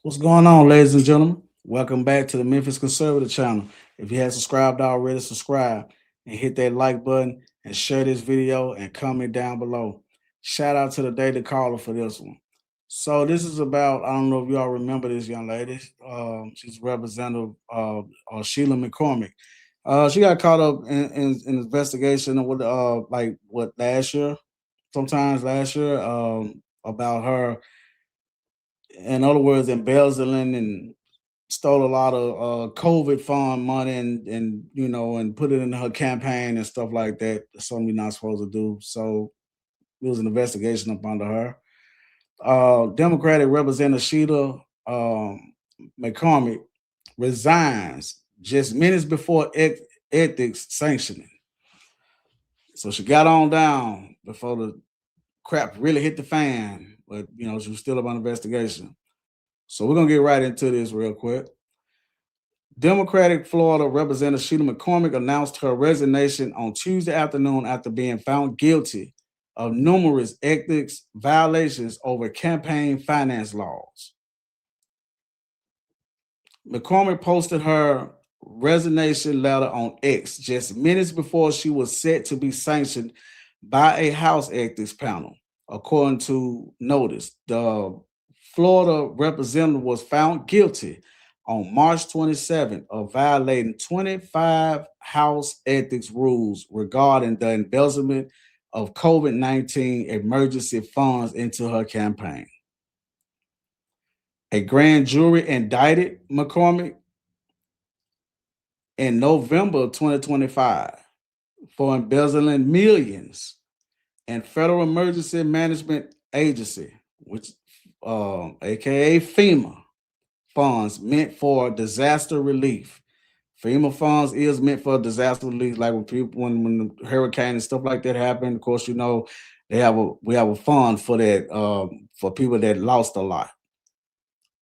What's going on, ladies and gentlemen? Welcome back to the Memphis Conservative channel. If you haven't subscribed already, subscribe and hit that like button and share this video and comment down below. Shout out to the Daily Caller for this one. So this is about, I don't know if y'all remember this young lady. She's Representative SHEILA McCORMICK. She got caught up in investigation of what last year, sometimes last year, about her, in other words, embezzling and stole a lot of COVID fund money and put it in her campaign and stuff like that. That's something you're not supposed to do. So it was an investigation up under her. Democratic Representative Sheila McCormick resigns just minutes before ethics sanctioning. So she got on down before the crap really hit the fan, but she was still up on investigation. So we're gonna get right into this real quick. Democratic Florida Representative Sheila McCormick announced her resignation on Tuesday afternoon after being found guilty of numerous ethics violations over campaign finance laws. McCormick posted her resignation letter on X just minutes before she was set to be sanctioned by a House ethics panel. According to notice, the Florida representative was found guilty on March 27th of violating 25 House ethics rules regarding the embezzlement of COVID-19 emergency funds into her campaign. A grand jury indicted McCormick in November of 2025 for embezzling millions in Federal Emergency Management Agency, which aka FEMA funds meant for disaster relief. FEMA funds is meant for disaster relief, like when the hurricane and stuff like that happen. Of course, we have a fund for that for people that lost a lot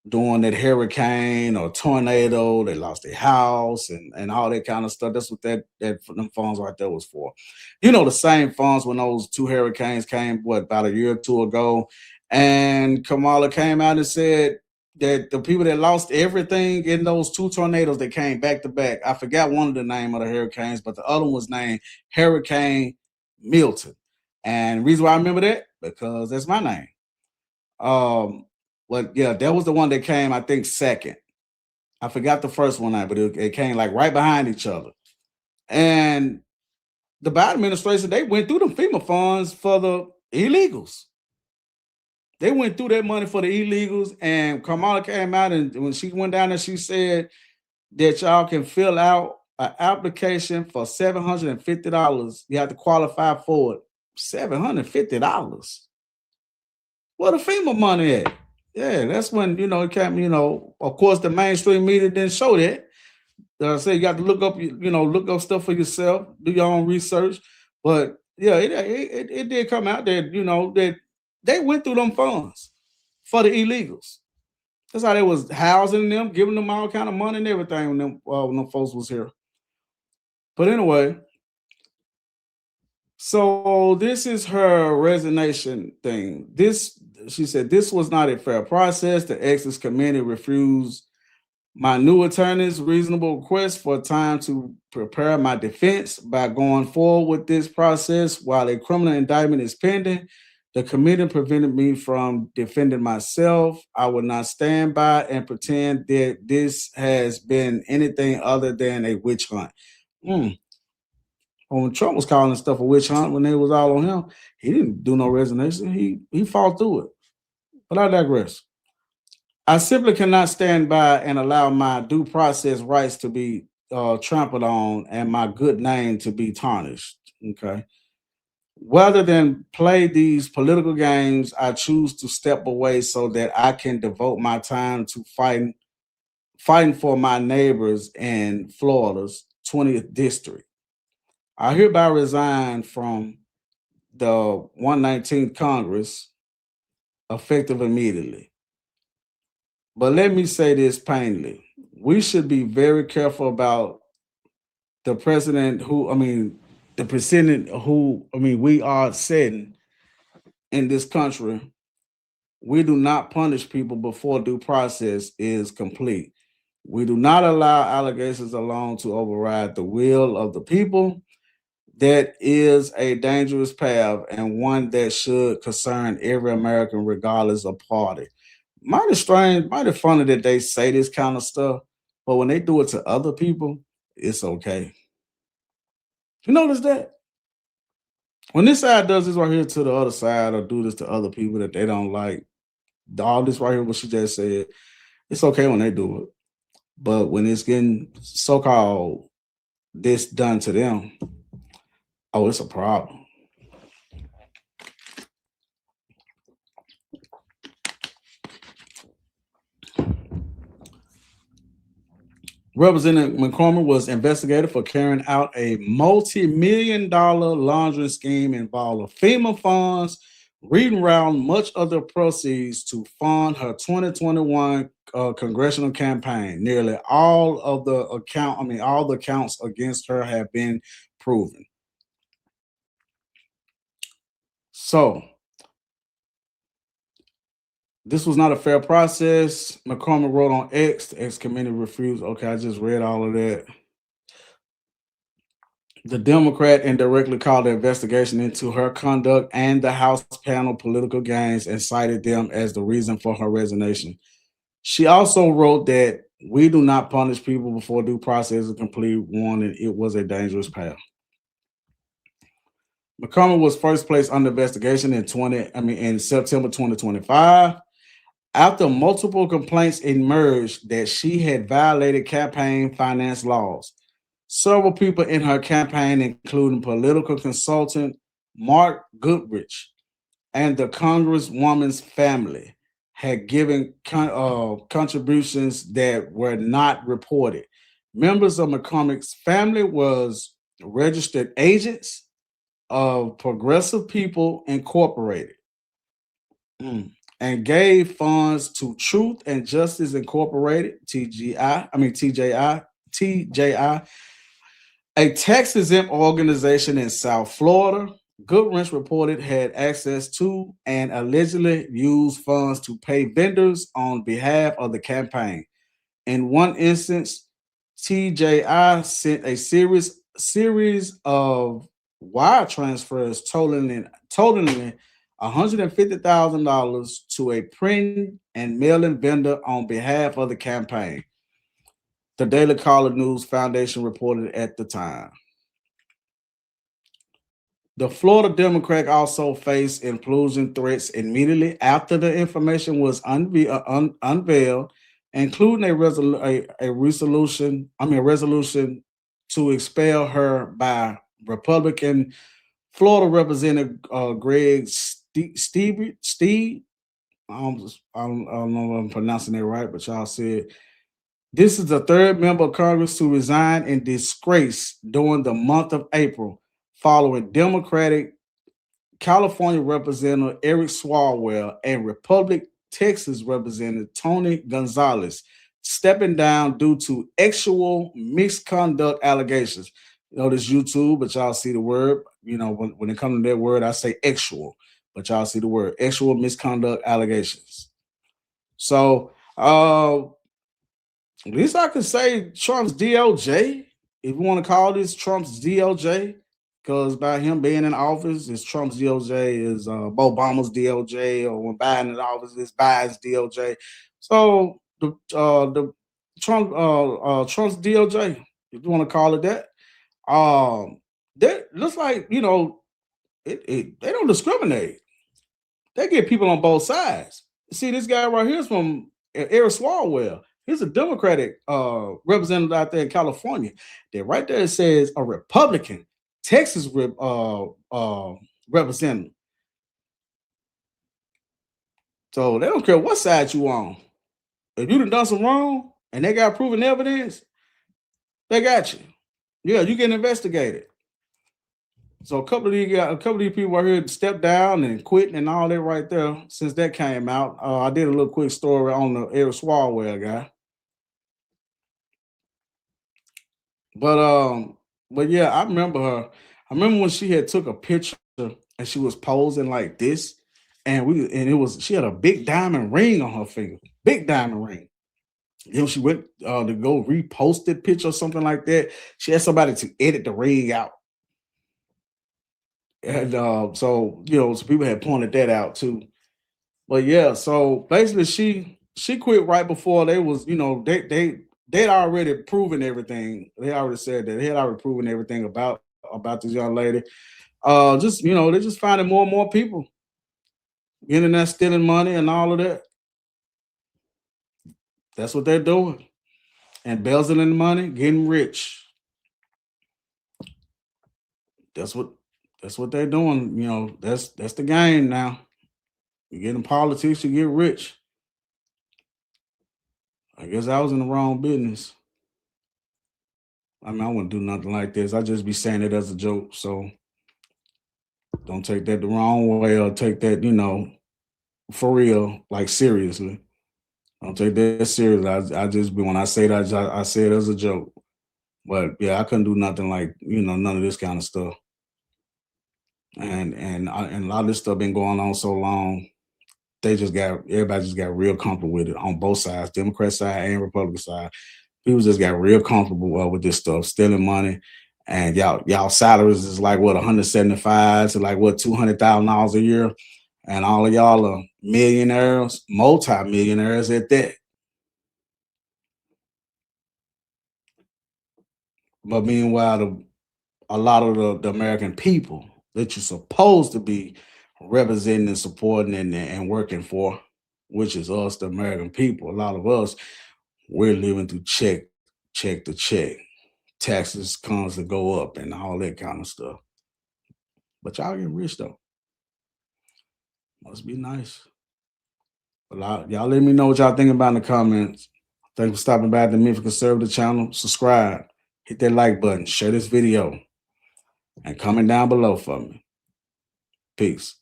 during that hurricane or tornado. They lost their house and all that kind of stuff. That's what them funds right there was for. The same funds when those two hurricanes came, about a year or two ago, and Kamala came out and said that the people that lost everything in those two tornadoes that came back to back, I forgot one of the name of the hurricanes, but the other one was named Hurricane Milton. And the reason why I remember that, because that's my name. But yeah, that was the one that came, I think, second. I forgot the first one, but it came like right behind each other. And the Biden administration, they went through them FEMA funds for the illegals. They went through that money for the illegals, and Kamala came out, and when she went down there, she said that y'all can fill out an application for $750. You have to qualify for it. $750. Where the FEMA money at? Yeah, that's when it came. Of course, the mainstream media didn't show that. I say you got to look up stuff for yourself, do your own research. But yeah, it did come out that that they went through them funds for the illegals. That's how they was housing them, giving them all kind of money and everything when them folks was here. But anyway, so this is her resignation thing. She said this was not a fair process. The Ethics Committee refused my new attorney's reasonable request for time to prepare my defense by going forward with this process while a criminal indictment is pending. The committee prevented me from defending myself. I will not stand by and pretend that this has been anything other than a witch hunt. When Trump was calling stuff a witch hunt, when they was all on him, he didn't do no resignation. He fought through it. But I digress. I simply cannot stand by and allow my due process rights to be trampled on and my good name to be tarnished. Okay. Rather than play these political games, I choose to step away so that I can devote my time to fighting for my neighbors in Florida's 20th district. I hereby resign from the 119th Congress effective immediately. But let me say this plainly. We should be very careful about the precedent we are setting in this country We do not punish people before due process is complete. We do not allow allegations alone to override the will of the people. That is a dangerous path and one that should concern every American, regardless of party. Mighty strange, mighty funny that they say this kind of stuff, but when they do it to other people, it's okay. You notice that? When this side does this right here to the other side or do this to other people that they don't like, all this right here, what she just said, it's okay when they do it. But when it's getting so-called this done to them, oh, it's a problem. Representative McCormick was investigated for carrying out a multi-million-dollar laundering scheme involving FEMA funds, reading around much of the proceeds to fund her 2021 congressional campaign. Nearly all of the all the counts against her have been proven. So this was not a fair process. McCormick wrote on X. The X committee refused. Okay, I just read all of that. The Democrat indirectly called the investigation into her conduct and the House panel political gains and cited them as the reason for her resignation. She also wrote that we do not punish people before due process is complete, warning it was a dangerous path. McCormick was first placed under investigation in September 2025. After multiple complaints emerged that she had violated campaign finance laws. Several people in her campaign, including political consultant Mark Goodrich and the Congresswoman's family, had given contributions that were not reported. Members of McCormick's family was registered agents of Progressive People Incorporated. And gave funds to Truth and Justice Incorporated, TJI, a tax exempt organization in South Florida. Goodrich reported had access to and allegedly used funds to pay vendors on behalf of the campaign. In one instance, TJI sent a series of wire transfers totaling $150,000 to a print and mailing vendor on behalf of the campaign. The Daily Caller News Foundation reported at the time. The Florida Democrat also faced implosion threats immediately after the information was unveiled, including a resolution to expel her by Republican Florida Representative Greg Steve. I don't know if I'm pronouncing it right, but y'all said this is the third member of Congress to resign in disgrace during the month of April, following Democratic California Representative Eric Swalwell and Republican Texas Representative Tony Gonzalez stepping down due to actual misconduct allegations. You know, this YouTube, but y'all see the word. You know, when it comes to that word, I say actual, but y'all see the word actual misconduct allegations. So, at least I could say Trump's DOJ, if you want to call this Trump's DOJ, because by him being in office, it's Trump's DOJ, is Obama's DOJ, or when Biden in office, it's Biden's DOJ. So the Trump's DOJ, if you want to call it that, that looks like they don't discriminate. They get people on both sides. See, this guy right here is from Eric Swalwell. He's a Democratic representative out there in California. That right there says a Republican Texas representative. So they don't care what side you on. If you done some wrong and they got proven evidence, they got you. Yeah, you get investigated. So a couple of these people right here stepped down and quitting and all that right there since that came out. I did a little quick story on the Eric Swalwell guy. But yeah, I remember her. I remember when she had took a picture and she was posing like this, and it was she had a big diamond ring on her finger, big diamond ring. She went to go repost that picture or something like that. She had somebody to edit the ring out. And so so people had pointed that out too. But yeah, so basically she quit right before they was, they'd already proven everything. They already said that they had already proven everything about this young lady. Just they just finding more and more people getting that stealing money and all of that. That's what they're doing. Embezzling money, getting rich. That's what that's what they're doing. That's the game now. You get in politics, you get rich. I guess I was in the wrong business. I mean, I wouldn't do nothing like this. I just be saying it as a joke. So don't take that the wrong way or take that, for real, like seriously. Don't take that serious. I just be when I say that I say it as a joke. But yeah, I couldn't do nothing like, none of this kind of stuff. And a lot of this stuff been going on so long. Everybody just got real comfortable with it on both sides, Democrat side and Republican side. People just got real comfortable with this stuff, stealing money. And y'all salaries is like what 175 to like what $200,000 a year, and all of y'all are millionaires, multi-millionaires at that. But meanwhile, a lot of the American people that you're supposed to be representing and supporting and working for, which is us, the American people, a lot of us, we're living through check to check. Taxes comes to go up and all that kind of stuff. But y'all get rich though. Must be nice. But y'all let me know what y'all think about in the comments. Thanks for stopping by the Memphis Conservative channel. Subscribe, hit that like button, share this video, and comment down below for me. Peace.